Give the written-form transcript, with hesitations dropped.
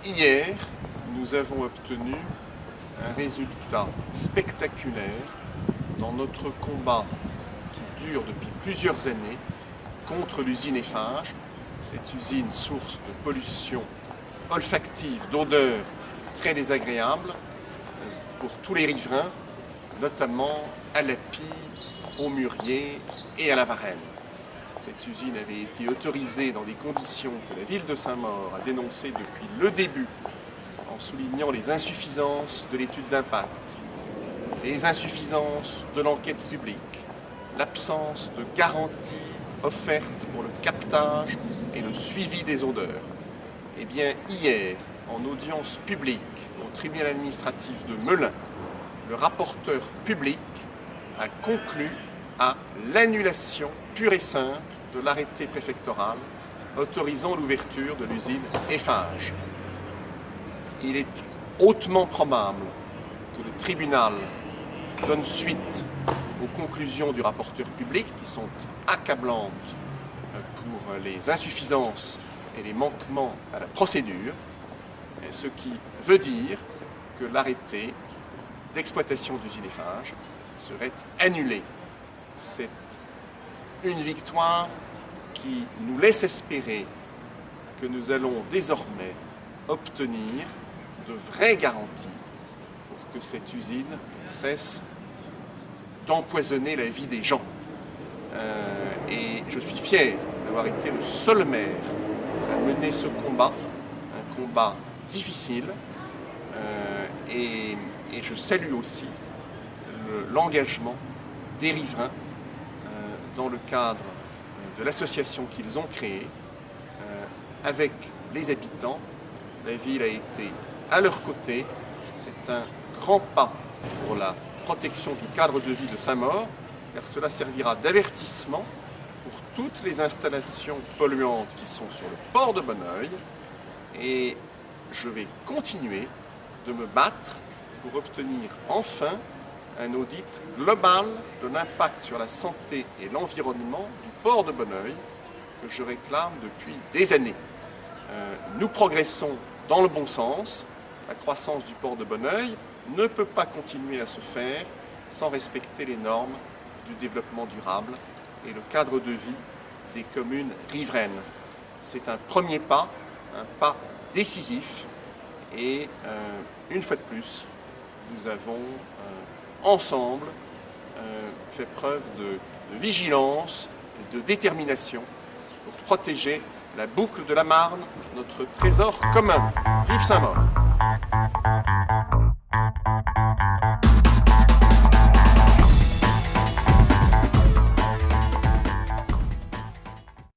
Hier, nous avons obtenu un résultat spectaculaire dans notre combat qui dure depuis plusieurs années contre l'usine Eiffage, cette usine source de pollution olfactive, d'odeurs très désagréables pour tous les riverains, notamment à l'Api, au Murier et à la Varenne. Cette usine avait été autorisée dans des conditions que la ville de Saint-Maur a dénoncées depuis le début, en soulignant les insuffisances de l'étude d'impact, les insuffisances de l'enquête publique, l'absence de garanties offertes pour le captage et le suivi des odeurs. Eh bien, hier, en audience publique au tribunal administratif de Melun, le rapporteur public a conclu à l'annulation pure et simple de l'arrêté préfectoral autorisant l'ouverture de l'usine Eiffage. Il est hautement probable que le tribunal donne suite aux conclusions du rapporteur public qui sont accablantes pour les insuffisances et les manquements à la procédure, ce qui veut dire que l'arrêté d'exploitation d'usine Eiffage serait annulé. C'est une victoire qui nous laisse espérer que nous allons désormais obtenir de vraies garanties pour que cette usine cesse d'empoisonner la vie des gens. Et je suis fier d'avoir été le seul maire à mener ce combat, un combat difficile, et je salue aussi l'engagement des riverains dans le cadre de l'association qu'ils ont créée avec les habitants. La ville a été à leur côté. C'est un grand pas pour la protection du cadre de vie de Saint-Maur, car cela servira d'avertissement pour toutes les installations polluantes qui sont sur le port de Bonneuil. Et je vais continuer de me battre pour obtenir enfin un audit global de l'impact sur la santé et l'environnement du port de Bonneuil que je réclame depuis des années. Nous progressons dans le bon sens. La croissance du port de Bonneuil ne peut pas continuer à se faire sans respecter les normes du développement durable et le cadre de vie des communes riveraines. C'est un premier pas, un pas décisif et une fois de plus, nous avons ensemble fait preuve de vigilance et de détermination pour protéger la boucle de la Marne, notre trésor commun. Vive Saint-Maur!